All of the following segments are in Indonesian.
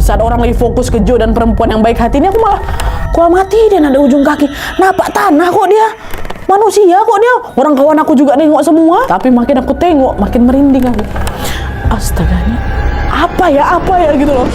Saat orang lagi fokus ke Jo dan perempuan yang baik hati ini, aku malah mati dia ada ujung kaki. Napak tanah kok dia. Manusia kok dia. Orang kawan aku juga nengok semua. Tapi makin aku tengok, makin merinding aku. Astaganya. Apa ya gitu loh.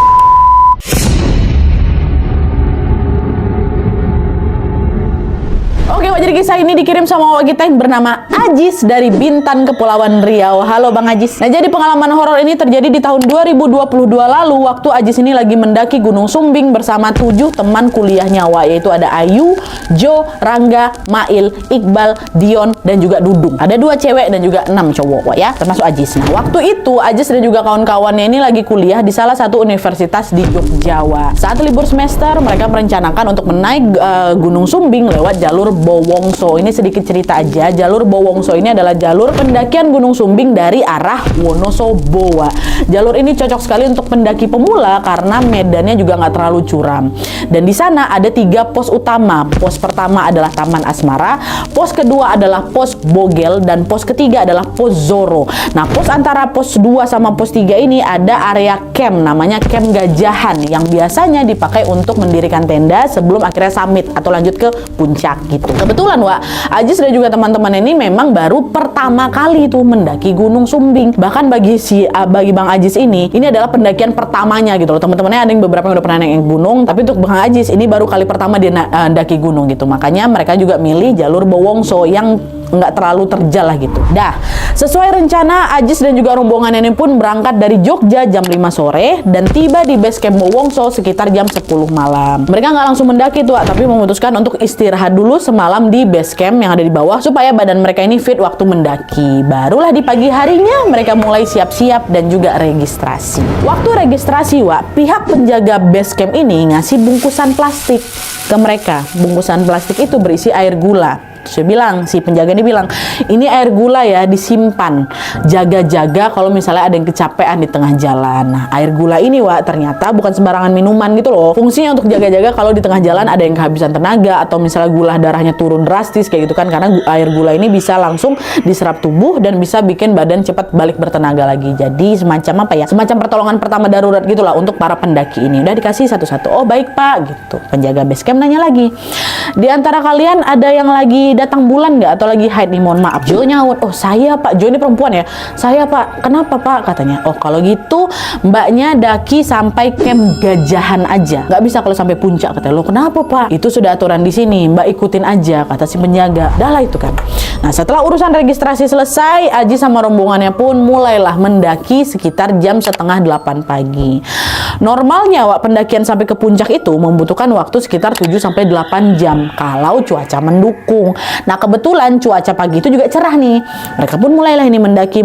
Oke, jadi kisah ini dikirim sama awak kita yang bernama Ajis dari Bintan, Kepulauan Riau. Halo Bang Ajis. Nah, jadi pengalaman horor ini terjadi di tahun 2022 lalu waktu Ajis ini lagi mendaki Gunung Sumbing bersama 7 teman kuliahnya Wak, yaitu ada Ayu, Jo, Rangga, Mail, Iqbal, Dion, dan juga Dudung. Ada 2 cewek dan juga 6 cowok Wak ya, termasuk Ajis. Nah, waktu itu Ajis dan juga kawan-kawannya ini lagi kuliah di salah satu universitas di Jogja Wak. Saat libur semester, mereka merencanakan untuk menaik Gunung Sumbing lewat jalur Bowongso. Ini sedikit cerita aja. Jalur Bowongso ini adalah jalur pendakian Gunung Sumbing dari arah Wonosobo. Jalur ini cocok sekali untuk pendaki pemula karena medannya juga nggak terlalu curam. Dan di sana ada 3 pos utama. Pos pertama adalah Taman Asmara, pos kedua adalah pos Bogel, dan pos ketiga adalah pos Zoro. Nah, pos antara pos 2 sama pos 3 ini ada area camp, namanya camp Gajahan, yang biasanya dipakai untuk mendirikan tenda sebelum akhirnya summit atau lanjut ke puncak gitu. Kebetulan Wak, Ajis dan juga teman-teman ini memang baru pertama kali tuh mendaki Gunung Sumbing. Bahkan bagi Bang Ajis ini adalah pendakian pertamanya gitu loh. Teman-temannya ada yang beberapa yang udah pernah naik gunung, tapi untuk Bang Ajis ini baru kali pertama dia mendaki gunung gitu. Makanya mereka juga milih jalur Bowongso yang nggak terlalu terjal lah gitu. Dah, sesuai rencana, Ajis dan juga rombongan ini pun berangkat dari Jogja jam 5 sore dan tiba di base camp Bowongso sekitar jam 10 malam. Mereka nggak langsung mendaki tuh, tapi memutuskan untuk istirahat dulu semalam di base camp yang ada di bawah supaya badan mereka ini fit waktu mendaki. Barulah di pagi harinya mereka mulai siap-siap dan juga registrasi. Waktu registrasi Wak, pihak penjaga base camp ini ngasih bungkusan plastik ke mereka. Bungkusan plastik itu berisi air gula. Saya bilang, si penjaga ini bilang, ini air gula ya, disimpan, jaga-jaga kalau misalnya ada yang kecapean di tengah jalan. Nah, air gula ini Wak, ternyata bukan sembarangan minuman gitu loh. Fungsinya untuk jaga-jaga kalau di tengah jalan ada yang kehabisan tenaga atau misalnya gula darahnya turun drastis kayak gitu kan, karena air gula ini bisa langsung diserap tubuh dan bisa bikin badan cepat balik bertenaga lagi. Jadi semacam apa ya, semacam pertolongan pertama darurat gitulah untuk para pendaki ini. Udah dikasih satu-satu. Oh baik Pak gitu. Penjaga base camp nanya lagi, di antara kalian ada yang lagi datang bulan nggak atau lagi haid nih, mohon maaf. Jo nyaut, oh saya Pak. Jo ini perempuan ya. Saya Pak. Kenapa Pak? Katanya, oh kalau gitu mbaknya daki sampai camp Gajahan aja, nggak bisa kalau sampai puncak. Katanya, lo kenapa Pak? Itu sudah aturan di sini, mbak ikutin aja, kata si penjaga. Dah lah itu kan. Nah, setelah urusan registrasi selesai, Aji sama rombongannya pun mulailah mendaki sekitar jam setengah 8 pagi. Normalnya Wak, pendakian sampai ke puncak itu membutuhkan waktu sekitar 7-8 jam kalau cuaca mendukung. Nah, kebetulan cuaca pagi itu juga cerah nih. Mereka pun mulailah ini mendaki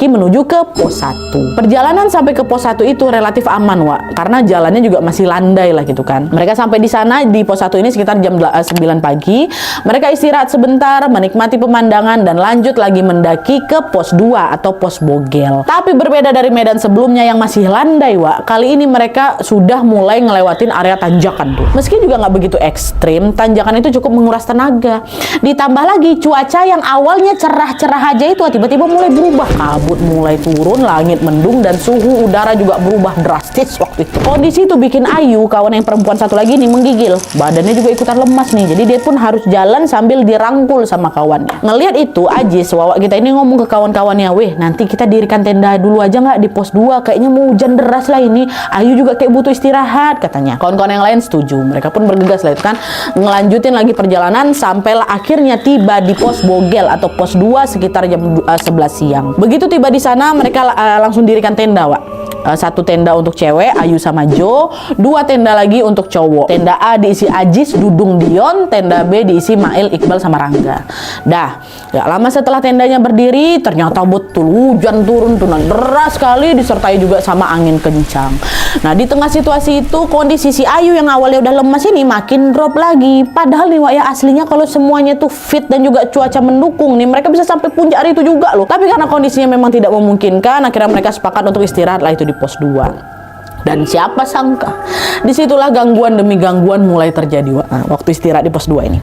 menuju ke pos 1. Perjalanan sampai ke pos 1 itu relatif aman Wak, karena jalannya juga masih landai lah gitu kan. Mereka sampai di sana di pos 1 ini sekitar jam 9 pagi. Mereka istirahat sebentar, menikmati pemandangan dan lanjut lagi mendaki ke pos 2 atau pos Bogel. Tapi berbeda dari medan sebelumnya yang masih landai Wak, kali ini mereka sudah mulai ngelewatin area tanjakan tuh. Meski juga nggak begitu ekstrim, tanjakan itu cukup menguras tenaga. Ditambah lagi cuaca yang awalnya cerah-cerah aja itu tiba-tiba mulai berubah. Kabut mulai turun, langit mendung, dan suhu udara juga berubah drastis waktu itu. Kondisi itu bikin Ayu, kawan yang perempuan satu lagi nih, menggigil. Badannya juga ikutan lemas nih, jadi dia pun harus jalan sambil dirangkul sama kawannya. Ngelihat itu, Ajis, Wawak kita ini ngomong ke kawan-kawannya, weh nanti kita dirikan tenda dulu aja nggak di pos 2, kayaknya mau hujan deras lah ini. Ayu juga kayak butuh istirahat katanya. Kawan-kawan yang lain setuju, mereka pun bergegas lah itu kan, ngelanjutin lagi perjalanan sampailah akhirnya tiba di pos Bogel atau pos 2 sekitar jam 11 siang. Begitu tiba di sana, mereka langsung dirikan tenda Wak. 1 tenda untuk cewek, Ayu sama Jo, 2 tenda lagi untuk cowok. Tenda A diisi Ajis, Dudung, Dion, tenda B diisi Mail, Iqbal, sama Rangga. Dah, gak lama setelah tendanya berdiri, ternyata betul hujan turun deras sekali, disertai juga sama angin kencang. Nah, di tengah situasi itu, kondisi si Ayu yang awalnya udah lemas ini makin drop lagi. Padahal nih Wak ya, aslinya kalau semuanya tuh fit dan juga cuaca mendukung nih, mereka bisa sampai puncak hari itu juga loh. Tapi karena kondisinya memang tidak memungkinkan, akhirnya mereka sepakat untuk istirahat lah itu di pos 2. Dan siapa sangka, disitulah gangguan demi gangguan mulai terjadi waktu istirahat di pos 2 ini.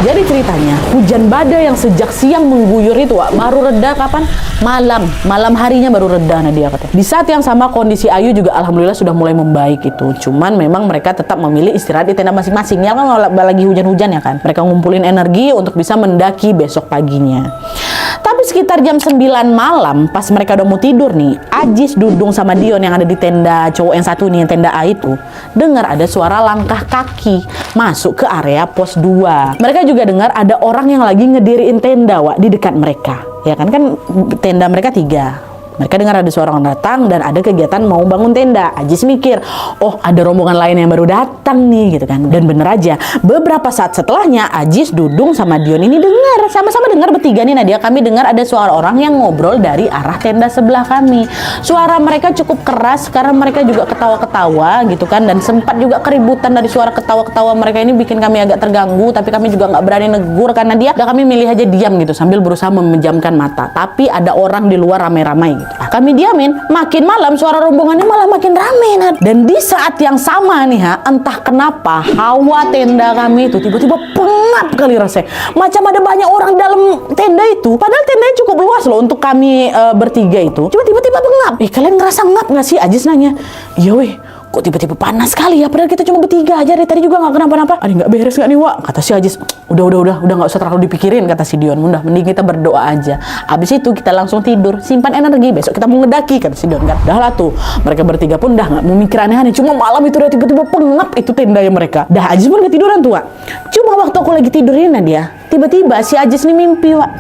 Jadi ceritanya, hujan badai yang sejak siang mengguyur itu Wak, baru reda kapan? Malam harinya baru reda Nadia katanya. Di saat yang sama kondisi Ayu juga alhamdulillah sudah mulai membaik itu. Cuman memang mereka tetap memilih istirahat di tenda masing-masing. Ya kan lagi hujan-hujan ya kan. Mereka ngumpulin energi untuk bisa mendaki besok paginya. Tapi sekitar jam 9 malam pas mereka udah mau tidur nih, Ajis, Dudung sama Dion yang ada di tenda cowok yang satu nih, yang tenda A itu, dengar ada suara langkah kaki masuk ke area pos 2. Mereka juga dengar ada orang yang lagi ngediriin tenda Wak, di dekat mereka. Ya kan tenda mereka 3. Mereka dengar ada seorang datang dan ada kegiatan mau bangun tenda. Ajis mikir, oh ada rombongan lain yang baru datang nih gitu kan. Dan bener aja, beberapa saat setelahnya Ajis, Dudung sama Dion ini dengar, sama-sama dengar bertiga nih Nadia. Kami dengar ada suara orang yang ngobrol dari arah tenda sebelah kami. Suara mereka cukup keras karena mereka juga ketawa-ketawa gitu kan. Dan sempat juga keributan dari suara ketawa-ketawa mereka ini bikin kami agak terganggu. Tapi kami juga nggak berani negur karena dia. Dan kami milih aja diam gitu sambil berusaha memejamkan mata. Tapi ada orang di luar ramai-ramai gitu. Kami diamin, makin malam suara rombongannya malah makin rame Nad. Dan di saat yang sama nih entah kenapa hawa tenda kami itu tiba-tiba pengap kali rasanya. Macam ada banyak orang dalam tenda itu. Padahal tendanya cukup luas loh untuk kami bertiga itu. Cuma tiba-tiba pengap. Kalian ngerasa ngap nggak sih? Ajis nanya. Iya weh. Kok tiba-tiba panas sekali ya, padahal kita cuma bertiga aja dari tadi juga nggak kenapa-napa. Ada nggak beres nggak nih Wak? Kata si Ajis. Udah nggak usah terlalu dipikirin, kata si Dion. Mending kita berdoa aja. Abis itu kita langsung tidur, simpan energi, besok kita mau ngedaki, kata si Dion kan. Dah lah tuh, mereka bertiga pun dah nggak mau mikir aneh-aneh. Cuma malam itu udah tiba-tiba pengap itu tendanya mereka. Dah Ajis pun ketiduran tuh Wak. Cuma waktu aku lagi tidurin dia, tiba-tiba si Ajis nih mimpi Wak,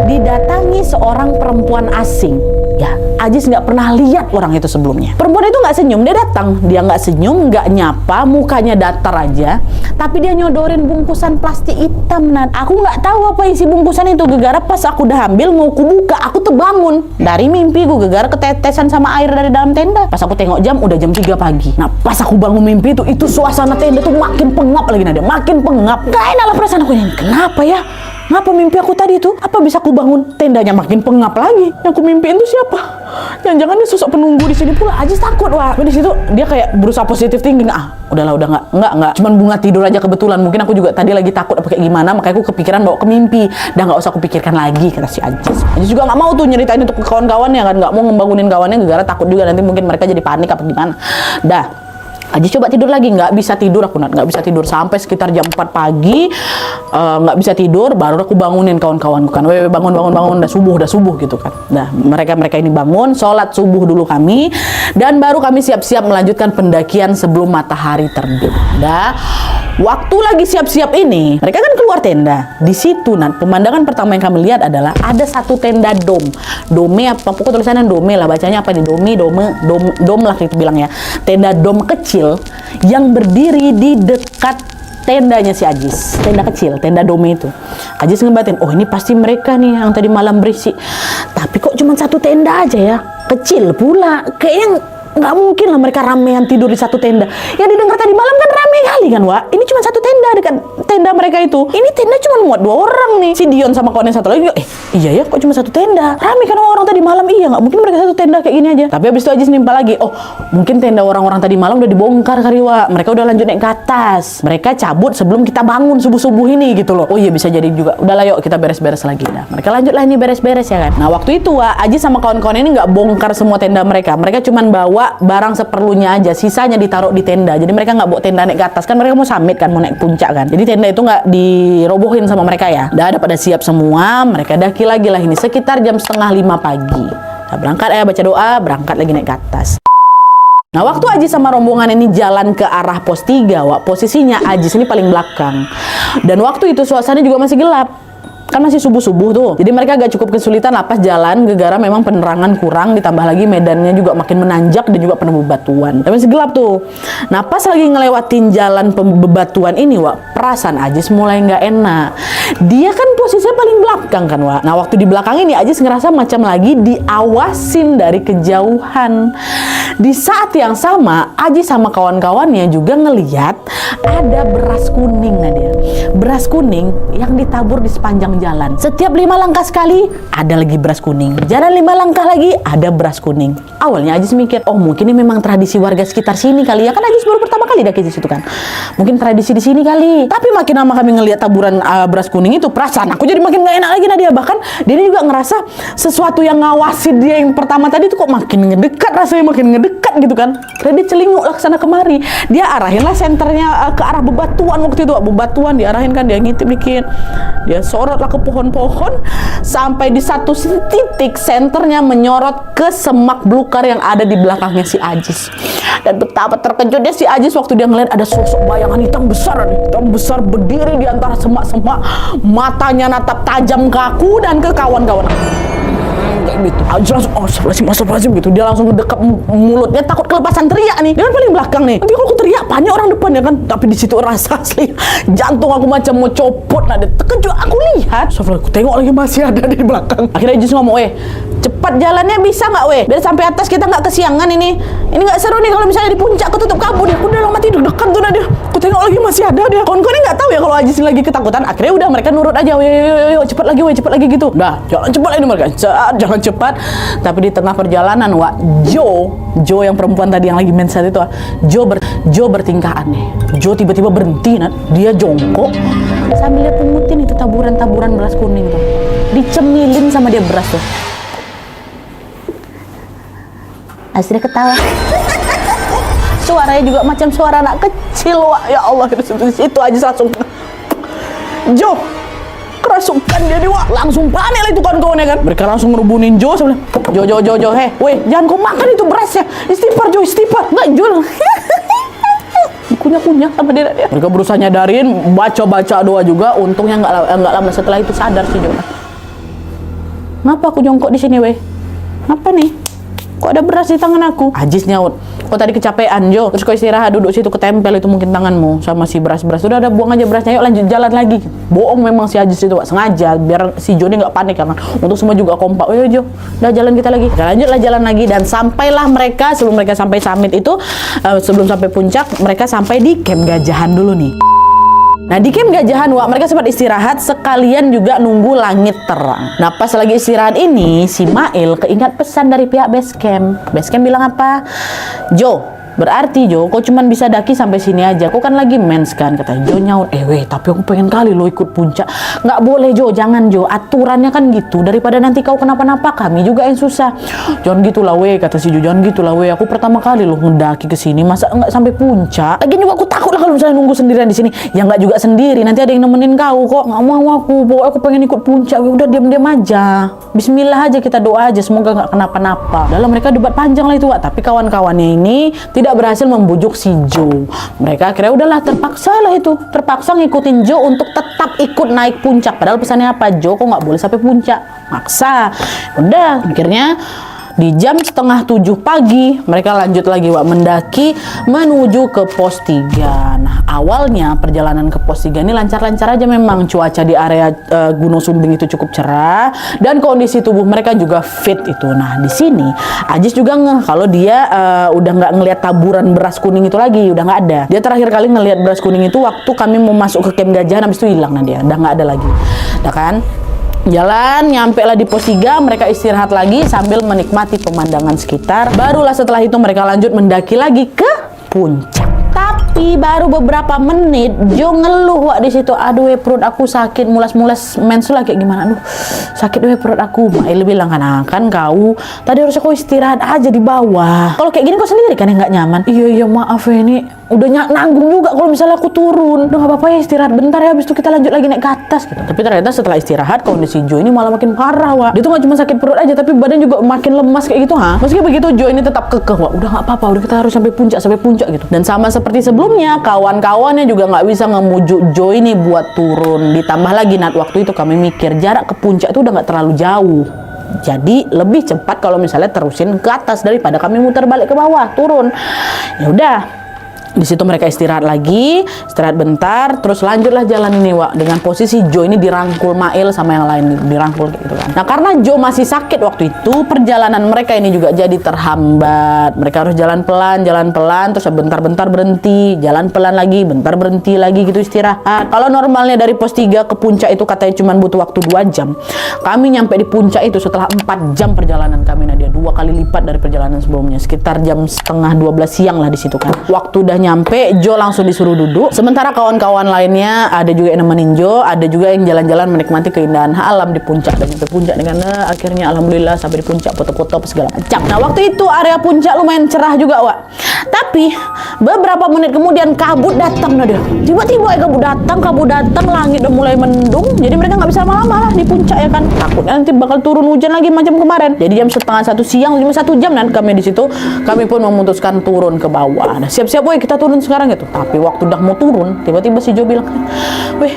didatangi seorang perempuan asing. Ya, Ajis nggak pernah lihat orang itu sebelumnya. Perempuan itu nggak senyum, dia datang. Dia nggak senyum, nggak nyapa, mukanya datar aja. Tapi dia nyodorin bungkusan plastik hitam, Nan. Aku nggak tahu apa isi bungkusan itu. Gegara pas aku udah ambil, mau kubuka, aku terbangun. Dari mimpi gue gegara ketetesan sama air dari dalam tenda. Pas aku tengok jam, udah jam 3 pagi. Nah, pas aku bangun mimpi itu suasana tenda tuh makin pengap lagi, Nadia. Makin pengap. Gak enak lah perasaan aku ini. Kenapa ya? Ngapa mimpi aku tadi itu? Apa bisa aku bangun tendanya makin pengap lagi? Yang aku mimpiin itu siapa? Jangan-jangan dia sosok penunggu di sini pula. Ajis takut Wak. Di situ dia kayak berusaha positif thinking. Udahlah udah nggak. Cuman bunga tidur aja kebetulan. Mungkin aku juga tadi lagi takut apa kayak gimana. Makanya aku kepikiran bawa ke mimpi. Dah nggak usah aku pikirkan lagi, kata si Ajis. Ajis juga nggak mau tuh nyeritain itu ke kawan-kawannya kan. Nggak mau ngebangunin kawannya gara-gara takut juga nanti mungkin mereka jadi panik apa gimana. Dah. Ajis coba tidur lagi, nggak bisa tidur aku, nggak bisa tidur sampai sekitar jam 4 pagi, nggak bisa tidur, baru aku bangunin kawan-kawanku kan, bangun, udah subuh gitu kan. Nah mereka ini bangun, sholat subuh dulu kami, dan baru kami siap-siap melanjutkan pendakian sebelum matahari terbit. Dah waktu lagi siap-siap ini, mereka kan keluar tenda. Di situ pemandangan pertama yang kami lihat adalah ada satu tenda dome apa pokoknya tulisannya dome lah, bacanya apa nih, dom lah kita bilang ya, tenda dom kecil yang berdiri di dekat tendanya si Ajis, tenda kecil, tenda dome itu. Ajis ngebatin, oh ini pasti mereka nih yang tadi malam berisik. Tapi kok cuma satu tenda aja ya, kecil pula, kayaknya nggak mungkin lah mereka ramean tidur di satu tenda. Yang didengar tadi malam kan rame kali kan Wak. Ini cuma satu tenda dekat tenda mereka itu. Ini tenda cuma muat 2 orang nih. Si Dion sama kawan yang satu lagi, iya ya kok cuma satu tenda. Rame kan orang tadi malam, iya nggak mungkin mereka satu tenda kayak gini aja. Tapi habis itu Ajis nimpa lagi, oh mungkin tenda orang-orang tadi malam udah dibongkar kali Wak. Mereka udah lanjut naik ke atas. Mereka cabut sebelum kita bangun subuh-subuh ini gitu loh. Oh iya bisa jadi juga. Udah lah yuk kita beres-beres lagi. Nah mereka lanjut lah ini beres-beres ya kan. Nah waktu itu Wak, Ajis sama kawan-kawan ini nggak bongkar semua tenda mereka. Mereka cuman bawa barang seperlunya aja, sisanya ditaruh di tenda. Jadi mereka nggak bawa tenda naik ke atas kan, mereka mau summit kan, mau naik puncak kan. Jadi tenda itu nggak dirobohin sama mereka ya. Udah pada siap semua, mereka daki lagi lah ini sekitar jam 4:30 pagi. Nah, berangkat baca doa, berangkat lagi naik ke atas. Nah waktu Ajis sama rombongan ini jalan ke arah pos 3 Wak, posisinya Ajis ini paling belakang. Dan waktu itu suasananya juga masih gelap. Kan masih subuh-subuh tuh. Jadi mereka agak cukup kesulitan lah pas jalan, gegara memang penerangan kurang, ditambah lagi medannya juga makin menanjak dan juga penuh bebatuan. Tapi masih gelap tuh. Nah pas lagi ngelewatin jalan bebatuan ini Wak, perasaan Ajis mulai nggak enak. Dia kan posisinya paling belakang kan Wak. Nah waktu di belakang ini Ajis ngerasa macam lagi diawasin dari kejauhan. Di saat yang sama Ajis sama kawan-kawannya juga ngeliat ada beras kuning Nadia. Beras kuning yang ditabur di sepanjang jalan. Setiap 5 langkah sekali ada lagi beras kuning. Jalan 5 langkah lagi ada beras kuning. Awalnya Ajis mikir, oh mungkin ini memang tradisi warga sekitar sini kali ya. Kan Ajis baru pertama kali daki di situ kan. Mungkin tradisi di sini kali. Tapi makin lama kami ngelihat taburan beras kuning itu, perasaan aku jadi makin gak enak lagi Nadia. Bahkan dia juga ngerasa sesuatu yang ngawasi dia yang pertama tadi itu kok makin ngedekat, rasanya makin ngedekat gitu kan. Karena dia celinguk lah kesana kemari. Dia arahin lah senternya ke arah bebatuan waktu itu. Bebatuan diarahin kan, dia ngintip dikit. Dia sorot lah ke pohon-pohon sampai di satu titik senternya menyorot ke semak belukar yang ada di belakangnya si Ajis. Dan betapa terkejutnya si Ajis waktu dia ngeliat ada sosok bayangan hitam besar berdiri di antara semak-semak, matanya natap tajam ke aku dan ke kawan-kawan. Gitu. Ajis langsung astagfirullahaladzim gitu. Dia langsung mendekat mulutnya, takut kelepasan teriak nih. Dia kan paling belakang nih. Nanti kalau aku teriak banyak orang depan ya kan. Tapi di situ rasa asli jantung aku macam mau copot. Nah, dia terkejut. Aku lihat. Astagfirullah, aku tengok lagi masih ada di belakang. Akhirnya Ajis ngomong, cepat jalannya bisa nggak biar sampai atas kita nggak kesiangan ini nggak seru nih kalau misalnya di puncak ketutup kabut. Aku udah lama tidur dekat tuh dia. Aku tengok lagi masih ada dia. Kawan-kawan nggak tahu ya kalau Ajis lagi ketakutan. Akhirnya udah mereka nurut aja. Yo, cepat lagi gitu. Udah, jalan cepat lagi mereka. Jangan cepat. Tapi di tengah perjalanan, Jo yang perempuan tadi yang lagi main saat itu, Jo bertingkah aneh. Jo tiba-tiba berhenti, dia jongkok sambil lihat pungutin itu taburan-taburan beras kuning tuh. Dicemilin sama dia beras tuh. Asli ketawa. Suaranya juga macam suara anak kecil, Wak. Ya Allah, itu aja langsung. Jo, kerasukan dia nih, Wak. Langsung panik lah itu kawan-kawannya kan. Mereka langsung ngerubunin Jo sambil, Jo, jangan kau makan itu berasnya. Istighfar, Jo, istighfar. Nggak, Jo. Kunyah-kunyah sama dia. Mereka berusaha nyadarin, baca doa juga. Untungnya nggak lama setelah itu sadar si Jo. Ngapa aku jongkok di sini, Ngapa nih? Kok ada beras di tangan aku? Ajis nyaut, kok tadi kecapean, Jo. Terus kau istirahat duduk situ, ketempel itu mungkin tanganmu sama si beras. Udah buang aja berasnya, yuk lanjut jalan lagi. Bohong memang si Ajis itu, Wak. Sengaja biar si Jo ini nggak panik kan. Untuk semua juga kompak. Yo Jo, udah jalan kita lagi. Lanjutlah jalan lagi dan sampailah mereka. Sebelum mereka sampai summit itu, sebelum sampai puncak, mereka sampai di camp Gajahan dulu nih. Nah di camp Gajahan, Wak, mereka sempat istirahat sekalian juga nunggu langit terang. Nah pas lagi istirahat ini, si Mail keingat pesan dari pihak base camp. Base camp bilang apa? Jo, berarti Jo, kau cuman bisa daki sampai sini aja. Kau kan lagi mens kan, kata Jo nyaut. Tapi aku pengen kali lo ikut puncak. Nggak boleh Jo, jangan Jo. Aturannya kan gitu. Daripada nanti kau kenapa-napa, kami juga yang susah. Jangan gitulah kata si Jo. Jangan gitulah Aku pertama kali lo ngedaki ke sini, masa nggak sampai puncak? Lagian juga aku takut lah kalau misalnya nunggu sendirian di sini. Ya nggak juga sendiri. Nanti ada yang nemenin kau kok. Nggak mau aku. Pokoknya aku pengen ikut puncak. Udah diam-diam aja. Bismillah aja, kita doa aja. Semoga nggak kenapa-napa. Dalam mereka debat panjang lah itu, Wak. Tapi kawan-kawannya ini tidak berhasil membujuk si Jo. Mereka akhirnya udahlah terpaksa ngikutin Jo untuk tetap ikut naik puncak. Padahal pesannya apa? Jo, kok nggak boleh sampai puncak? Maksa. Udah, akhirnya di jam 6:30 pagi mereka lanjut lagi, Wak, mendaki menuju ke pos 3. Nah awalnya perjalanan ke pos 3 ini lancar-lancar aja, memang cuaca di area Gunung Sumbing itu cukup cerah dan kondisi tubuh mereka juga fit itu. Nah di sini Ajis juga kalau dia udah nggak ngelihat taburan beras kuning itu lagi, udah nggak ada. Dia terakhir kali ngelihat beras kuning itu waktu kami mau masuk ke camp Gajahan, habis itu hilang. Nah dia udah nggak ada lagi, udah kan. Jalan, nyampe lah di pos 3, mereka istirahat lagi sambil menikmati pemandangan sekitar. Barulah setelah itu mereka lanjut mendaki lagi ke puncak. Tapi baru beberapa menit Jo ngeluh, Wak, di situ. Aduh perut aku sakit, mulas-mulas mens lah kayak gimana. Aduh sakit perut aku. Mail bilang kan kau tadi harusnya kau istirahat aja di bawah. Kalau kayak gini kau sendiri kan yang nggak nyaman. Iya maaf ini udah nanggung juga kalau misalnya aku turun. Udah nggak apa-apa ya, istirahat bentar ya, habis itu kita lanjut lagi naik ke atas gitu. Tapi ternyata setelah istirahat kondisi Jo ini malah makin parah, Wak. Dia tuh nggak cuma sakit perut aja, tapi badan juga makin lemas kayak gitu. Meski begitu Jo ini tetap kekeh, Wak. Udah nggak apa-apa, udah kita harus sampai puncak gitu. Dan sama seperti sebelumnya, kawan-kawannya juga nggak bisa ngemujuk Jo ini buat turun. Ditambah lagi waktu itu kami mikir jarak ke puncak itu udah nggak terlalu jauh. Jadi lebih cepat kalau misalnya terusin ke atas daripada kami muter balik ke bawah, turun. Ya udah. Di situ mereka istirahat lagi, istirahat bentar, terus lanjutlah jalan ini, Wak. Dengan posisi Joe ini dirangkul Mail sama yang lain, dirangkul gitu kan. Nah, karena Joe masih sakit waktu itu, perjalanan mereka ini juga jadi terhambat. Mereka harus jalan pelan, terus bentar-bentar berhenti, jalan pelan lagi, bentar berhenti lagi gitu istirahat. Kalau normalnya dari pos 3 ke puncak itu katanya cuma butuh waktu 2 jam. Kami nyampe di puncak itu setelah 4 jam perjalanan kami, Nadia. 2 kali lipat dari perjalanan sebelumnya, sekitar jam setengah 12 siang lah di situ kan. Waktu udah nyampe, Joe langsung disuruh duduk. Sementara kawan-kawan lainnya ada juga yang nemenin Joe, ada juga yang jalan-jalan menikmati keindahan alam di puncak. Dan sampai puncak dengan akhirnya alhamdulillah sampai di puncak, foto-foto segala macam. Nah, waktu itu area puncak lumayan cerah juga, Wak. Tapi beberapa menit kemudian kabut datang, Nadia. Tiba-tiba kabut datang, langit udah mulai mendung. Jadi mereka nggak bisa lama-lama lah di puncak ya kan. Takutnya nanti bakal turun hujan lagi macam kemarin. Jadi jam setengah 1 siang, cuma 1 jam dan kami di situ, kami pun memutuskan turun ke bawah. Nah, siap-siap, woi kita turun sekarang gitu. Tapi waktu udah mau turun, tiba-tiba si Joe bilang, weh,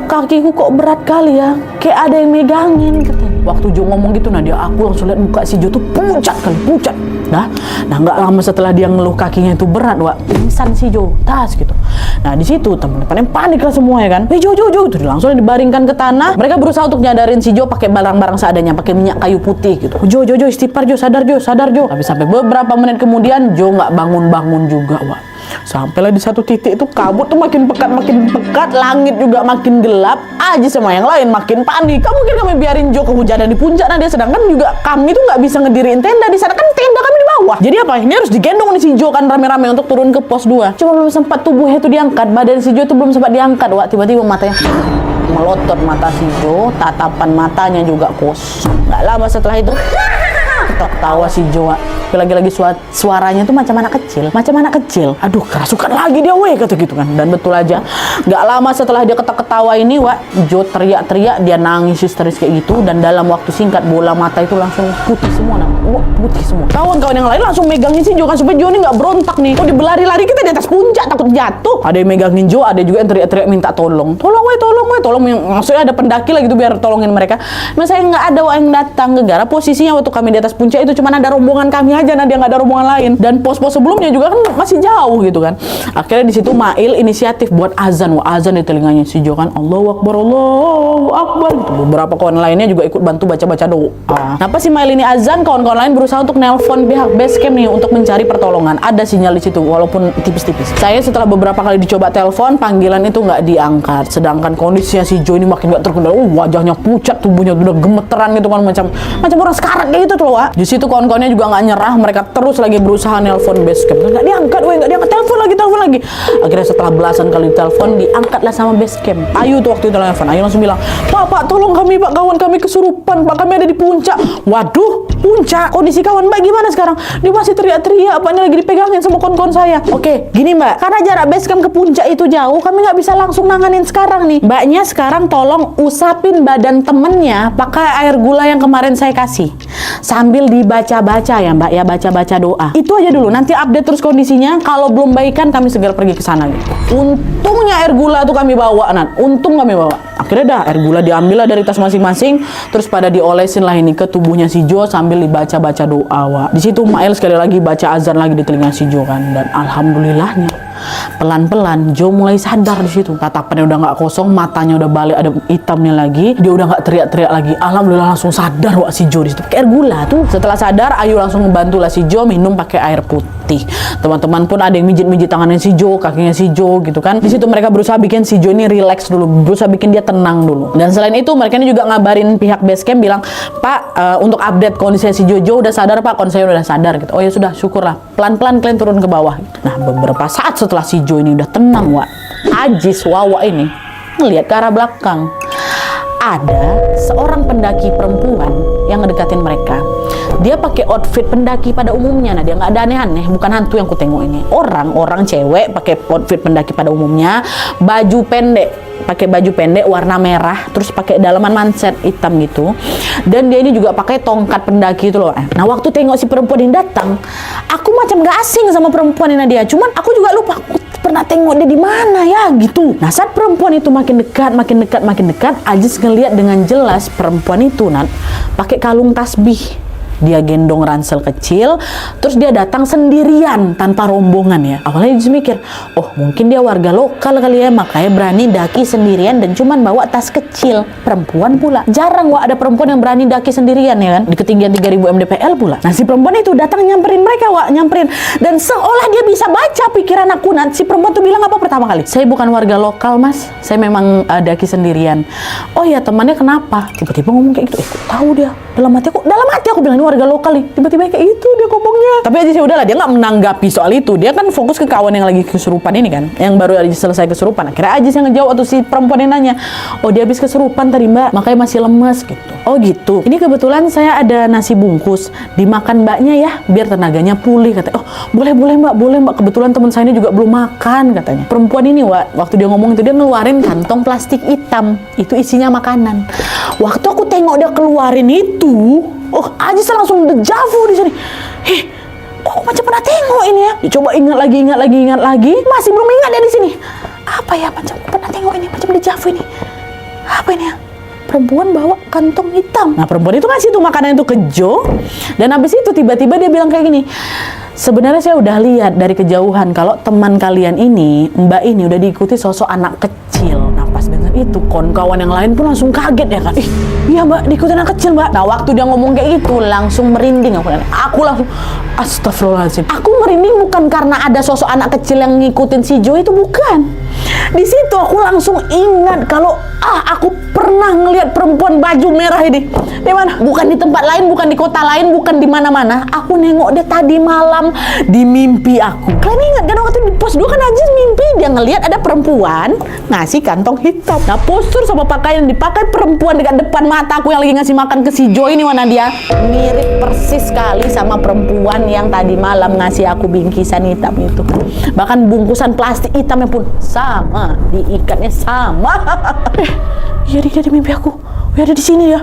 kakiku kok berat kali ya, kayak ada yang megangin katanya. Waktu Joe ngomong gitu, Nadia, aku langsung lihat muka si Joe tuh pucat. Nah nggak lama setelah dia ngeluh kakinya itu berat, Wak, pingsan si Joe, tas gitu. Nah di situ teman-teman panik lah semua ya kan. Joe itu langsung dibaringkan ke tanah. Mereka berusaha untuk nyadarin si Joe pakai barang-barang seadanya, pakai minyak kayu putih gitu. Joe istighfar, Joe, sadar Joe. Tapi sampai beberapa menit kemudian Joe nggak bangun juga, Wak. Sampailah di satu titik itu kabut tuh makin pekat, langit juga makin gelap aja, sama yang lain makin panik. Mungkin kami biarin Joe kehujanan di puncak, Nadia, sedangkan juga kami tuh nggak bisa ngediriin tenda di sana kan, tenda kami di bawah. Jadi apa? Ini harus digendong nih si Joe kan rame-rame untuk turun ke pos 2. Cuma belum sempat tubuhnya itu diangkat, badan si Joe tuh belum sempat diangkat, Wak. Tiba-tiba matanya melotot, mata si Joe, tatapan matanya juga kosong. Nggak lama setelah itu ketawa si Joe. Lagi-lagi suaranya tuh macam anak kecil. Aduh, kerasukan lagi dia, weh, kata gitu kan. Dan betul aja, nggak lama setelah dia ketawa ini, Wak, Joe teriak-teriak, dia nangis histeris kayak gitu. Dan dalam waktu singkat bola mata itu langsung putih semua, putih semua. Kawan-kawan yang lain langsung megangin si Joe kan supaya Joe ini nggak berontak nih. Oh, berlari-lari kita di atas puncak takut jatuh. Ada yang megangin Joe, ada juga yang teriak-teriak minta tolong. Tolong. Maksudnya ada pendaki lah gitu biar tolongin mereka. Saya nggak ada yang datang, gara posisinya waktu kami di atas puncak itu cuma ada rombongan kami aja, dia nggak ada rombongan lain, dan pos-pos sebelumnya juga kan masih jauh gitu kan. Akhirnya di situ Mail inisiatif buat azan di telinganya si Joe kan, Allahu Akbar gitu. Beberapa kawan lainnya juga ikut bantu baca doa. Nah pas si Mail ini azan, kawan-kawan lain berusaha untuk nelpon pihak base camp nih untuk mencari pertolongan. Ada sinyal di situ walaupun tipis-tipis. Saya setelah beberapa kali dicoba telepon, panggilan itu nggak diangkat. Sedangkan kondisinya si Joe ini makin nggak terkendali. Wajahnya pucat, tubuhnya udah gemeteran gitu kan, macam orang sekarat kayak gitu tuh, Wak. Di situ kawan-kawannya juga nggak nyerah, mereka terus lagi berusaha nelpon base camp. Nggak diangkat, telepon lagi. Akhirnya setelah belasan kali telepon, diangkatlah sama base camp. Ayu tuh waktu itu telepon. Ayu langsung bilang, Pak, tolong kami, Pak, kawan kami kesurupan, Pak, kami ada di puncak. Waduh, puncak, kondisi kawan Mbak gimana sekarang? Dia masih teriak-teriak, Pak, ini lagi dipegangin sama kawan-kawan saya. Oke, gini Mbak, karena jarak base camp ke puncak itu jauh, kami nggak bisa langsung nanganin sekarang nih. Mbaknya sekarang tolong usapin badan temennya pakai air gula yang kemarin saya kasih, sambil dibaca-baca ya Mbak ya, baca doa. Itu aja dulu, nanti update terus kondisinya. Kalau belum baikan kami segera pergi ke sana gitu. Untungnya air gula tuh kami bawa, Akhirnya dah air gula diambil lah dari tas masing-masing, terus pada diolesin lah ini ke tubuhnya si Joe sambil dibaca doa, Wak. Di situ Mail sekali lagi baca azan lagi di telinga si Joe kan, dan alhamdulillahnya pelan-pelan Joe mulai sadar di situ. Tatapannya udah nggak kosong, matanya udah balik ada hitamnya lagi, dia udah nggak teriak-teriak lagi. Alhamdulillah langsung sadar, Wak, si Joe di situ. Pakai air gula tuh. Setelah sadar, Ayu langsung ngebantu lah si Joe minum pakai air putih. Teman-teman pun ada yang mijit-mijit tangannya si Joe, kakinya si Joe gitu kan. Di situ mereka berusaha bikin si Joe ini relax dulu, berusaha bikin dia tenang dulu. Dan selain itu mereka ini juga ngabarin pihak base camp bilang, Pak, untuk update kondisi si Joe udah sadar, Pak, kondisinya udah sadar gitu. Oh ya sudah, syukurlah. Pelan-pelan kalian turun ke bawah gitu. Nah beberapa saat setelah si Joe ini udah tenang, Wak, Ajis Wawa ini ngelihat ke arah belakang. Ada seorang pendaki perempuan yang ngedekatin mereka. Dia pakai outfit pendaki pada umumnya. Nah, dia nggak ada aneh-aneh, bukan hantu yang ku tengok ini. Orang cewek pakai outfit pendaki pada umumnya, pakai baju pendek warna merah, terus pakai dalaman manset hitam gitu. Dan dia ini juga pakai tongkat pendaki itu loh. Nah, waktu tengok si perempuan ini datang, aku macam nggak asing sama perempuan ini dia. Cuman aku juga lupa pernah tengok dia di mana ya gitu. Nah, saat perempuan itu makin dekat, Ajis ngelihat dengan jelas perempuan itu pakai kalung tasbih Dia gendong ransel kecil, terus dia datang sendirian tanpa rombongan ya. Awalnya Ajis mikir, oh mungkin dia warga lokal kali ya, makanya berani daki sendirian dan cuman bawa tas kecil. Perempuan pula. Jarang ada perempuan yang berani daki sendirian ya kan. Di ketinggian 3000 mdpl pula. Nah si perempuan itu datang nyamperin mereka nyamperin. Dan seolah dia bisa baca pikiran aku. Nah si perempuan tuh bilang apa pertama kali? Saya bukan warga lokal mas, saya memang daki sendirian. Oh ya temannya kenapa? Tiba-tiba ngomong kayak gitu. Kok tahu dia? Dalam hati aku bilang ini warga lokal nih. Tiba-tiba kayak itu dia ngomongnya. Tapi aja sih udahlah, dia nggak menanggapi soal itu. Dia kan fokus ke kawan yang lagi kesurupan ini kan, yang baru aja selesai kesurupan. Akhirnya aja yang ngejawab atau si perempuan yang nanya, oh dia habis kesurupan tadi mbak, makanya masih lemes gitu. Oh gitu. Ini kebetulan saya ada nasi bungkus, dimakan mbaknya ya, biar tenaganya pulih katanya. Oh boleh mbak. Kebetulan teman saya ini juga belum makan katanya. Perempuan ini waktu dia ngomong itu dia ngeluarin kantong plastik hitam, itu isinya makanan. Waktu aku tengok dia keluarin itu, oh Ajis langsung dejavu di sini. Kok aku macam pernah tengok ini ya? Coba ingat lagi, masih belum ingat dia di sini. Apa ya, macam pernah tengok ini, macam dejavu ini. Apa ini ya? Perempuan bawa kantong hitam. Nah perempuan itu ngasih tuh makanan itu ke Jo. Dan habis itu tiba-tiba dia bilang kayak gini, sebenarnya saya udah lihat dari kejauhan kalau teman kalian ini, mbak ini udah diikuti sosok anak kecil. Nah pas dengar itu kawan-kawan yang lain pun langsung kaget ya kan. Iya mbak, diikuti anak kecil mbak. Nah waktu dia ngomong kayak gitu langsung merinding aku langsung astagfirullahaladzim. Aku merinding bukan karena ada sosok anak kecil yang ngikutin si Jo, itu bukan. Di situ aku langsung ingat kalau aku pernah ngelihat perempuan baju merah ini. Di mana? Bukan di tempat lain, bukan di kota lain, bukan di mana-mana. Aku nengok dia tadi malam di mimpi aku. Kalian ingat kan waktu di pos 2 kan Ajis mimpi dia ngelihat ada perempuan ngasih kantong hitam. Nah postur sama pakaian yang dipakai perempuan dekat depan mata aku yang lagi ngasih makan ke si Jo ini, mana dia mirip persis sekali sama perempuan yang tadi malam ngasih aku bingkisan hitam itu. Bahkan bungkusan plastik hitamnya pun sama, diikatnya sama. Iya dia di mimpi aku. Ya ada di sini ya.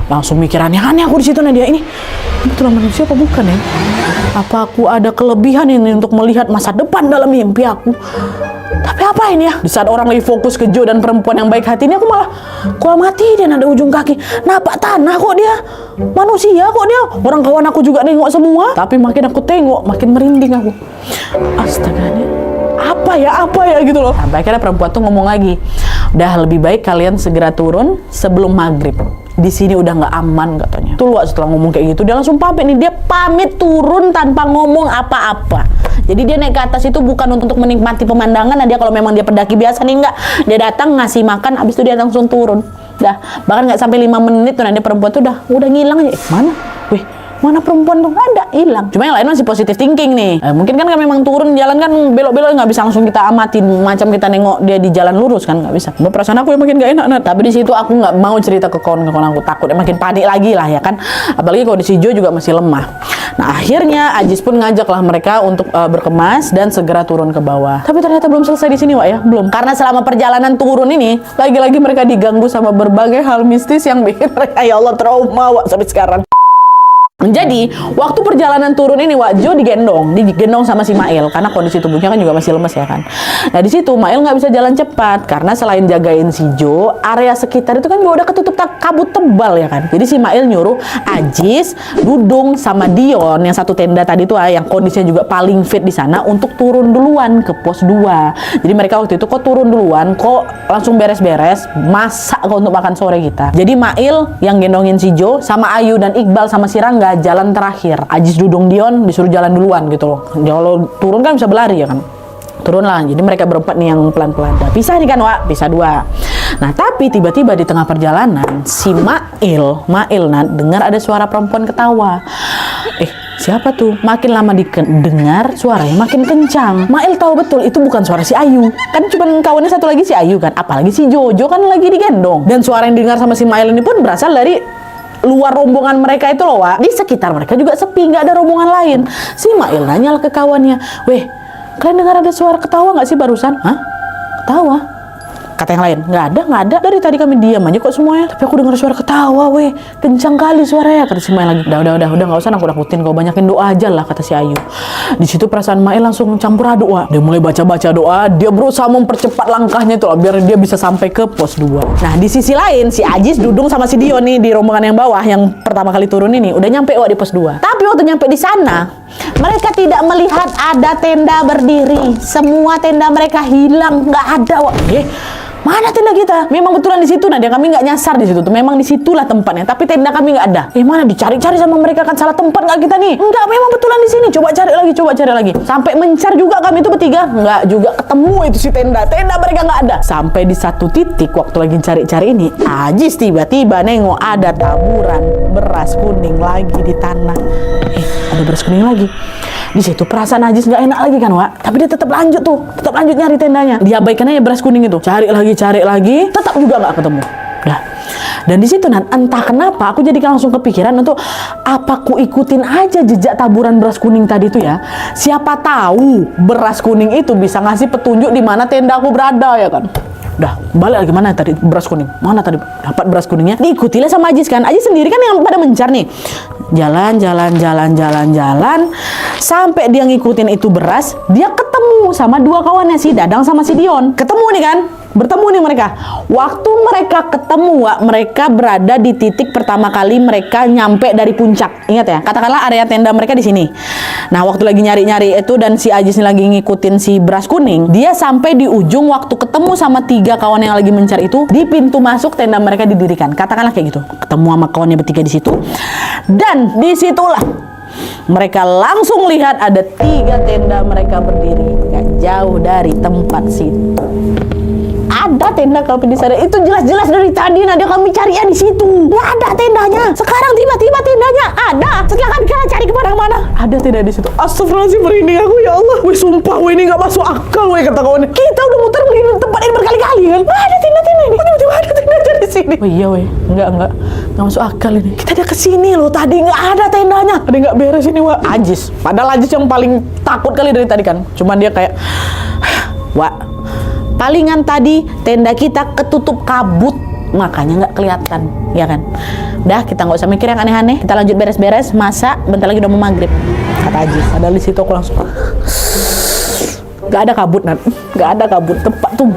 Langsung mikir aneh-aneh aku di situ. Nadia, ini betul manusia apa bukan ya? Apa aku ada kelebihan ini untuk melihat masa depan dalam mimpi aku? Tapi apa ini ya? Di saat orang lagi fokus ke Jo dan perempuan yang baik hati ini, aku malah kok mati dia ada ujung kaki. Napak tanah kok dia. Manusia kok dia. Orang kawan aku juga nengok semua. Tapi makin aku tengok makin merinding aku. Astaga, apa ya gitu loh. Sampai akhirnya perempuan tuh ngomong lagi, udah lebih baik kalian segera turun sebelum maghrib. Di sini udah nggak aman katanya. Tuh setelah ngomong kayak gitu dia langsung pamit nih. Dia pamit turun tanpa ngomong apa-apa. Jadi dia naik ke atas itu bukan untuk menikmati pemandangan. Nah dia kalau memang dia pendaki biasa nih enggak. Dia datang ngasih makan, abis itu dia langsung turun. Dah bahkan nggak sampai 5 menit tuh nanti perempuan tuh udah ngilang aja. Mana? Wih. Mana perempuan tuh? Ada, hilang. Cuma yang lain masih positif thinking nih. Mungkin kan memang turun jalan kan belok-belok, nggak bisa langsung kita amatin macam kita nengok dia di jalan lurus kan, nggak bisa. Perasaan aku yang makin gak enak. Tapi di situ aku nggak mau cerita ke kawan-kawan aku, takut makin panik lagi lah ya kan. Apalagi kalau di si Jo juga masih lemah. Nah akhirnya Ajis pun ngajaklah mereka untuk berkemas dan segera turun ke bawah. Tapi ternyata belum selesai di sini Wak ya, belum. Karena selama perjalanan turun ini lagi-lagi mereka diganggu sama berbagai hal mistis yang bikin mereka ya Allah trauma Wak sampai sekarang. Jadi waktu perjalanan turun ini Wak, Jo digendong sama si Mail karena kondisi tubuhnya kan juga masih lemes ya kan. Nah di situ Mail nggak bisa jalan cepat karena selain jagain si Jo, area sekitar itu kan juga udah ketutup kabut tebal ya kan. Jadi si Mail nyuruh Ajis, Dudung sama Dion yang satu tenda tadi tuh yang kondisinya juga paling fit di sana untuk turun duluan ke pos 2. Jadi mereka waktu itu kok turun duluan, kok langsung beres-beres masak kok untuk makan sore kita. Jadi Mail yang gendongin si Jo sama Ayu dan Iqbal sama si Rangga jalan terakhir. Ajis, Dudung, Dion disuruh jalan duluan gitu loh. Kalau turun kan bisa berlari ya kan. Turun lah. Jadi mereka berempat nih yang pelan-pelan. Nah, pisah nih kan Wak, pisah 2. Nah tapi tiba-tiba di tengah perjalanan si Mail dengar ada suara perempuan ketawa. Siapa tuh? Makin lama dengar suaranya makin kencang. Mail tahu betul itu bukan suara si Ayu. Kan cuma kawannya satu lagi si Ayu kan. Apalagi si Jo kan lagi digendong. Dan suara yang dengar sama si Mail ini pun berasal dari luar rombongan mereka itu loh Wak. Di sekitar mereka juga sepi, nggak ada rombongan lain. Si Mail nanya ke kawannya, weh kalian dengar ada suara ketawa nggak sih barusan? Hah? Ketawa? Kata yang lain, nggak ada. Dari tadi kami diam aja kok semuanya. Tapi aku dengar suara ketawa, weh. Kencang kali suaranya. Kata si Mail lagi. Udah, nggak usah aku takutin. Kau banyakin doa aja lah, kata si Ayu. Di situ perasaan Mail langsung campur aduk, Wak. Dia mulai baca doa. Dia berusaha mempercepat langkahnya itu lah, biar dia bisa sampai ke pos 2. Nah, di sisi lain, si Ajis Dudung sama si Dion nih di rombongan yang bawah, yang pertama kali turun ini, udah nyampe, Wak, di pos 2. Tapi waktu nyampe di sana, mereka tidak melihat ada tenda berdiri. Semua tenda mereka hilang, nggak ada, Wak. Mana tenda kita? Memang betulan di situ, Nadia. Kami nggak nyasar di situ tuh. Memang di situlah tempatnya. Tapi tenda kami nggak ada. Mana dicari-cari sama mereka, kan salah tempat nggak kita nih? Enggak, memang betulan di sini. Coba cari lagi. Sampai mencar juga kami itu bertiga. Nggak juga ketemu itu si tenda. Tenda mereka nggak ada. Sampai di satu titik waktu lagi cari-cari ini, Ajis tiba-tiba nengok ada taburan beras kuning lagi di tanah. Ada beras kuning lagi. Di situ perasaan Ajis nggak enak lagi kan, Wak. Tapi dia tetap lanjut nyari tendanya. Diabaikan aja beras kuning itu. Cari lagi, tetap juga nggak ketemu. Dah. Dan di situ entah kenapa aku jadi langsung kepikiran untuk apa aku ikutin aja jejak taburan beras kuning tadi itu ya. Siapa tahu beras kuning itu bisa ngasih petunjuk di mana tenda aku berada ya kan. Udah, balik lagi. Mana tadi beras kuning? Mana tadi dapat beras kuningnya? Diikutilah sama Ajis kan. Ajis sendiri kan yang pada mencar nih. Jalan. Sampai dia ngikutin itu beras, dia ketemu sama dua kawannya, si Dadang sama si Dion. Ketemu nih kan? Bertemu nih mereka. Waktu mereka ketemu, Wak, mereka berada di titik pertama kali mereka nyampe dari puncak. Ingat ya, katakanlah area tenda mereka di sini. Nah, waktu lagi nyari-nyari itu dan si Ajis lagi ngikutin si beras kuning, dia sampai di ujung waktu ketemu sama 3 kawan yang lagi mencari itu, di pintu masuk tenda mereka didirikan. Katakanlah kayak gitu. Ketemu sama kawannya bertiga di situ. Dan disitulah mereka langsung lihat ada 3 tenda mereka berdiri gak jauh dari tempat situ. Ada tenda kami di sana. Itu jelas-jelas dari tadi Nadia kami cari di situ. Nggak ada tendanya. Sekarang tiba-tiba tendanya ada. Setelah kami cari kemana-mana, ada tenda di situ. Astagfirullahaladzim, merinding aku ya Allah. Wih, sumpah, wih, ini nggak masuk akal, wih, kata kawannya. Kita udah muter begini tempat ini berkali-kali kan. Nggak ada tenda-tenda ini. Tiba-tiba ada tenda di sini. Oh iya, wih, nggak masuk akal ini. Kita udah kesini loh tadi, nggak ada tendanya. Ada nggak beres ini, Wak. Ajis. Padahal Ajis yang paling takut kali dari tadi kan. Cuman dia kayak, Wak, palingan tadi tenda kita ketutup kabut, makanya nggak kelihatan, ya kan? Udah, kita nggak usah mikir yang aneh-aneh. Kita lanjut beres-beres, masak. Bentar lagi udah mau maghrib, kata Ajis. Padahal di situ aku langsung, nggak ada kabut, Nat. Nggak ada kabut. Tempat tuh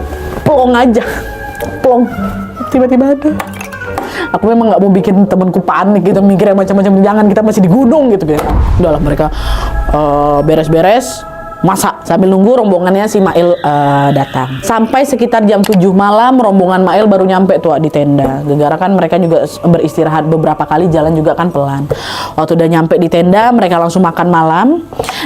plong aja, plong. Tiba-tiba ada. Aku memang nggak mau bikin temanku panik gitu, mikir yang macam-macam. Jangan, kita masih di gunung gitu ya. Udahlah, mereka beres-beres, masak sambil nunggu rombongannya si Mail datang. Sampai sekitar jam 7 malam rombongan Mail baru nyampe tuh di tenda. Gara-gara kan mereka juga beristirahat beberapa kali, jalan juga kan pelan. Waktu udah nyampe di tenda, mereka langsung makan malam.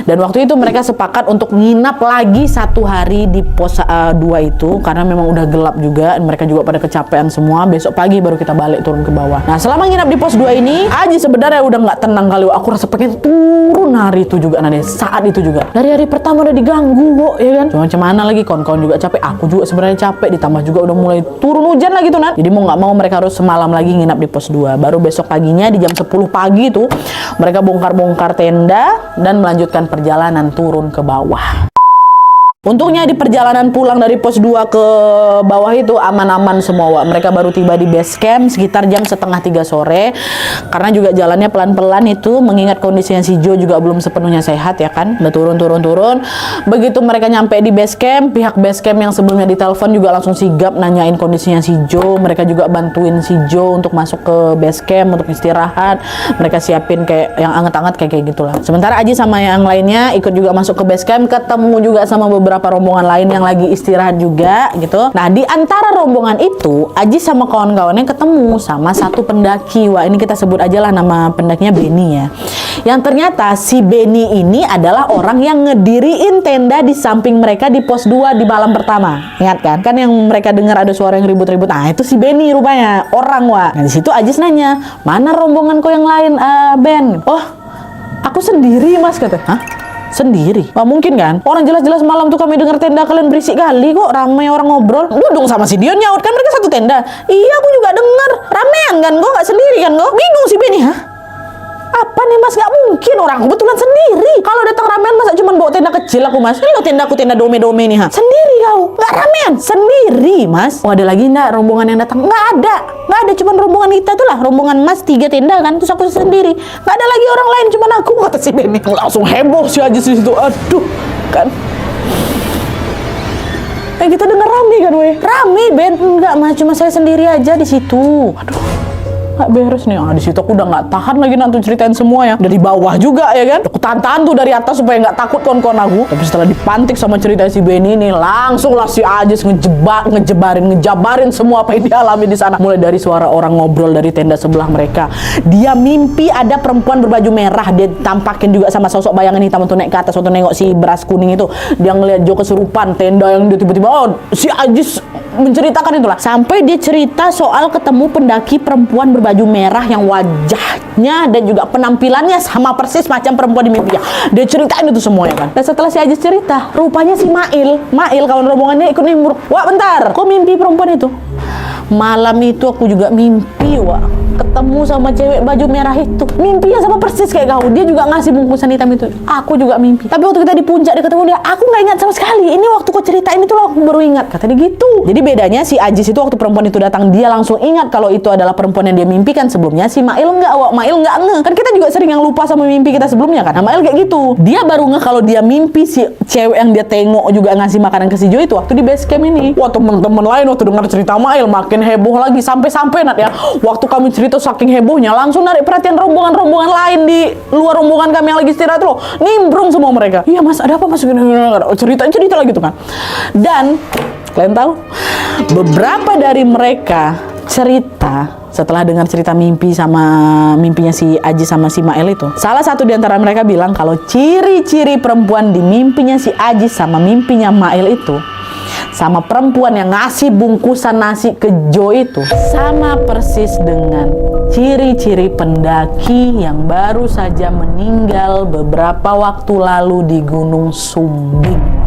Dan waktu itu mereka sepakat untuk nginap lagi 1 hari di pos 2 itu, karena memang udah gelap juga. Mereka juga pada kecapean semua. Besok pagi baru kita balik turun ke bawah. Nah, selama nginap di pos 2 ini, Aji sebenarnya udah nggak tenang kali. Aku rasa pengen turun hari itu juga, Nadia. Saat itu juga. Dari hari pertama udah diganggu kok, ya kan? Cuma macam mana lagi, kawan-kawan juga capek, aku juga sebenarnya capek, ditambah juga udah mulai turun hujan lagi tuh, Nat. Jadi mau nggak mau mereka harus semalam lagi nginap di pos 2. Baru besok paginya di jam 10 pagi tuh mereka bongkar-bongkar tenda dan melanjutkan perjalanan turun ke bawah. Untungnya di perjalanan pulang dari pos 2 ke bawah itu aman-aman semua, Wak. Mereka baru tiba di base camp sekitar jam 2:30 sore. Karena juga jalannya pelan-pelan itu, mengingat kondisinya si Jo juga belum sepenuhnya sehat ya kan. Udah turun. Begitu mereka nyampe di base camp, pihak base camp yang sebelumnya ditelepon juga langsung sigap nanyain kondisinya si Jo. Mereka juga bantuin si Jo untuk masuk ke base camp untuk istirahat. Mereka siapin kayak yang anget-anget kayak gitulah. Sementara Aji sama yang lainnya ikut juga masuk ke base camp, ketemu juga sama beberapa rombongan lain yang lagi istirahat juga gitu. Nah, di antara rombongan itu Aji sama kawan-kawannya ketemu sama satu pendaki. Wah, ini kita sebut aja lah nama pendakinya Benny ya. Yang ternyata si Benny ini adalah orang yang ngediriin tenda di samping mereka di pos 2 di malam pertama. Ingat kan? Kan yang mereka dengar ada suara yang ribut-ribut. Nah, itu si Benny rupanya, orang, Wah. Nah, di situ Ajis nanya, "Mana rombonganku yang lain, Ben?" "Oh, aku sendiri, Mas," kata. "Hah? Sendiri?" Wah, mungkin kan? Orang jelas-jelas malam tuh kami dengar tenda kalian berisik kali kok, ramai orang ngobrol. Dudung sama si Dion nyaut, kan mereka satu tenda. "Iya, aku juga dengar. Ramean kan kok, gak sendiri kan kok?" Bingung si Benny. "Hah? Apa nih mas? Gak mungkin, orang kebetulan sendiri. Kalau datang ramean masa cuma bawa tenda kecil aku mas? Ini lo tendaku tenda dome-dome nih ha. Sendiri kau, gak ramean, sendiri mas. Oh ada lagi enggak rombongan yang datang? Gak ada, cuma rombongan kita tuh lah, rombongan mas 3 tenda kan, terus aku sendiri. Gak ada lagi orang lain, cuma aku. Kata si Benny langsung heboh si Ajis di situ. Aduh kan. Kita dengar rame kan weh. Rame Ben, enggak mas, cuma saya sendiri aja di situ. Aduh. Gak beres nih, di situ aku udah gak tahan lagi nanti ceritain semua ya. Dari bawah juga ya kan. Aku tahan tuh dari atas supaya gak takut kawan-kawan aku. Tapi setelah dipantik sama cerita si Benny ini, langsung lah si Ajis ngejabarin semua apa yang dialami di sana. Mulai dari suara orang ngobrol dari tenda sebelah mereka. Dia mimpi ada perempuan berbaju merah. Dia tampakin juga sama sosok bayangan hitam untuk naik ke atas waktu nengok si beras kuning itu. Dia ngeliat Jo kesurupan, tenda yang dia tiba-tiba, oh si Ajis menceritakan itulah. Sampai dia cerita soal ketemu pendaki perempuan berbaju merah yang wajahnya dan juga penampilannya sama persis macam perempuan di mimpinya. Dia ceritain itu semuanya kan. Dan setelah si Ajis cerita, rupanya si Mail kawan rombongannya ikut nimbrung. Wah bentar, kok mimpi perempuan itu? Malam itu aku juga mimpi, wah, ketemu sama cewek baju merah itu. Mimpinya sama persis kayak kau. Dia juga ngasih bungkusan hitam itu. Aku juga mimpi. Tapi waktu kita di puncak dia ketemu dia, aku nggak ingat sama sekali. Ini waktu kau ceritain itu loh, aku baru ingat. Kata dia gitu. Jadi bedanya si Ajis itu waktu perempuan itu datang, dia langsung ingat kalau itu adalah perempuan yang dia mimpikan sebelumnya. Si Mail nggak, wah, Mail nggak nge. Kan kita juga sering yang lupa sama mimpi kita sebelumnya kan. Nah, Mail kayak gitu. Dia baru nge kalau dia mimpi si cewek yang dia tengok juga ngasih makanan ke si Jo itu waktu di base camp ini. Wah, teman-teman lain waktu dengar cerita Mail makin heboh lagi, sampai Nat ya, waktu kami cerita saking hebohnya langsung narik perhatian rombongan lain di luar rombongan kami yang lagi istirahat loh, nimbrung semua mereka. Iya mas, ada apa mas? Cerita lagi tuh kan. Dan kalian tahu beberapa dari mereka cerita setelah dengar cerita mimpinya si Aji sama si Mael itu, salah satu di antara mereka bilang kalau ciri-ciri perempuan di mimpinya si Aji sama mimpinya Mael itu sama perempuan yang ngasih bungkusan nasi ke Jo itu sama persis dengan ciri-ciri pendaki yang baru saja meninggal beberapa waktu lalu di Gunung Sumbing.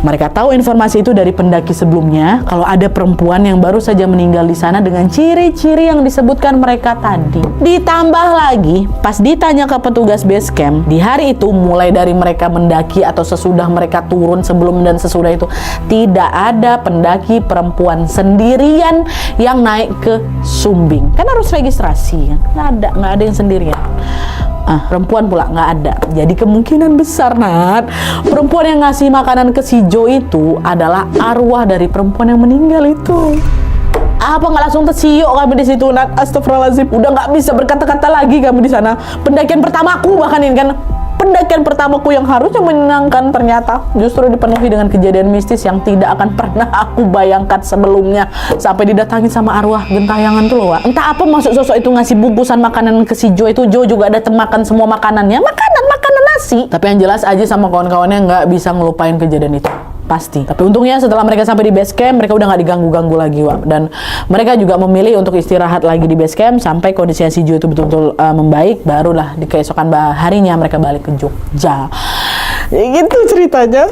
Mereka tahu informasi itu dari pendaki sebelumnya kalau ada perempuan yang baru saja meninggal di sana dengan ciri-ciri yang disebutkan mereka tadi. Ditambah lagi, pas ditanya ke petugas base camp, di hari itu mulai dari mereka mendaki atau sesudah mereka turun, sebelum dan sesudah itu, tidak ada pendaki perempuan sendirian yang naik ke Sumbing. Kan harus registrasi kan? Nggak ada yang sendirian. Perempuan pula nggak ada. Jadi kemungkinan besar Nat, perempuan yang ngasih makanan ke si Jo itu adalah arwah dari perempuan yang meninggal itu. Apa nggak langsung tersiok kami di situ Nat? Astagfirullahaladzim, udah nggak bisa berkata-kata lagi kami di sana. Pendakian pertamaku bahkan ini kan. Pendakian pertamaku yang harusnya menyenangkan ternyata justru dipenuhi dengan kejadian mistis yang tidak akan pernah aku bayangkan sebelumnya. Sampai didatangi sama arwah gentayangan tuh loh, Wak. Entah apa maksud sosok itu ngasih bungkusan makanan ke si Jo itu. Jo juga ada makan semua makanannya, makanan nasi. Tapi yang jelas Aji sama kawan-kawannya nggak bisa ngelupain kejadian itu. Pasti. Tapi untungnya setelah mereka sampai di base camp, mereka udah nggak diganggu-ganggu lagi, Wak. Dan mereka juga memilih untuk istirahat lagi di base camp sampai kondisi si Jo itu betul-betul membaik. Barulah di keesokan harinya mereka balik ke Jogja. Ya gitu ceritanya.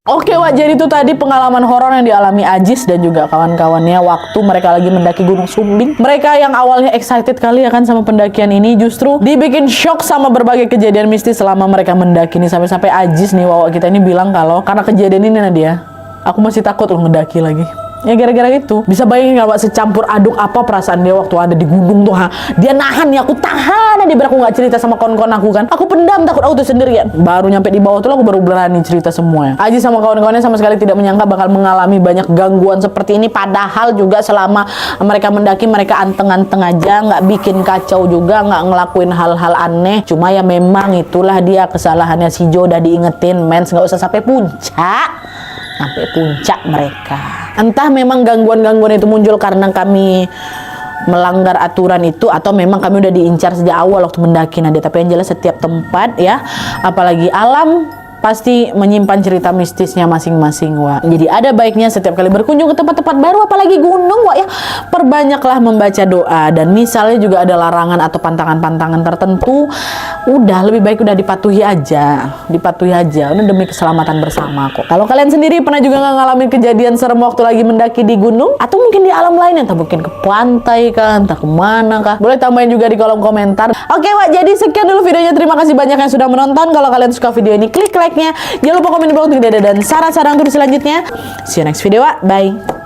Oke Wak, jadi itu tadi pengalaman horor yang dialami Ajis dan juga kawan-kawannya waktu mereka lagi mendaki Gunung Sumbing. Mereka yang awalnya excited kali ya kan sama pendakian ini, justru dibikin shock sama berbagai kejadian mistis selama mereka mendaki ini. Sampai-sampai Ajis nih Wak kita ini bilang kalau karena kejadian ini Nadia, aku masih takut loh ngedaki lagi. Ya gara-gara itu. Bisa bayangin gak Wak, secampur aduk apa perasaan dia waktu ada di gunung tuh Dia nahan ya, aku tahan dia biar aku gak cerita sama kawan-kawan aku kan. Aku pendam, takut aku tuh sendirian. Baru nyampe di bawah tuh aku baru berani cerita semuanya. Aji sama kawan-kawannya sama sekali tidak menyangka bakal mengalami banyak gangguan seperti ini. Padahal juga selama mereka mendaki, mereka anteng-anteng aja, gak bikin kacau juga, gak ngelakuin hal-hal aneh. Cuma ya memang itulah dia kesalahannya si Jo, udah diingetin, mens gak usah sampai puncak. Sampai puncak mereka. Entah memang gangguan-gangguan itu muncul karena kami melanggar aturan itu atau memang kami udah diincar sejak awal waktu mendaki Nadia. Tapi yang jelas setiap tempat ya, apalagi alam pasti menyimpan cerita mistisnya masing-masing, Wak. Jadi ada baiknya setiap kali berkunjung ke tempat-tempat baru, apalagi gunung, Wak, ya, perbanyaklah membaca doa. Dan misalnya juga ada larangan atau pantangan-pantangan tertentu, udah lebih baik udah dipatuhi aja, udah demi keselamatan bersama kok. Kalau kalian sendiri pernah juga nggak ngalamin kejadian serem waktu lagi mendaki di gunung, atau mungkin di alam lain, entah mungkin ke pantai kan, entah kemana kah, boleh tambahin juga di kolom komentar. Oke, Wak, jadi sekian dulu videonya. Terima kasih banyak yang sudah menonton. Kalau kalian suka video ini, klik like-nya. Jangan lupa komen di bawah untuk ide dan saran-saran untuk selanjutnya. See you next video, Wak. Bye.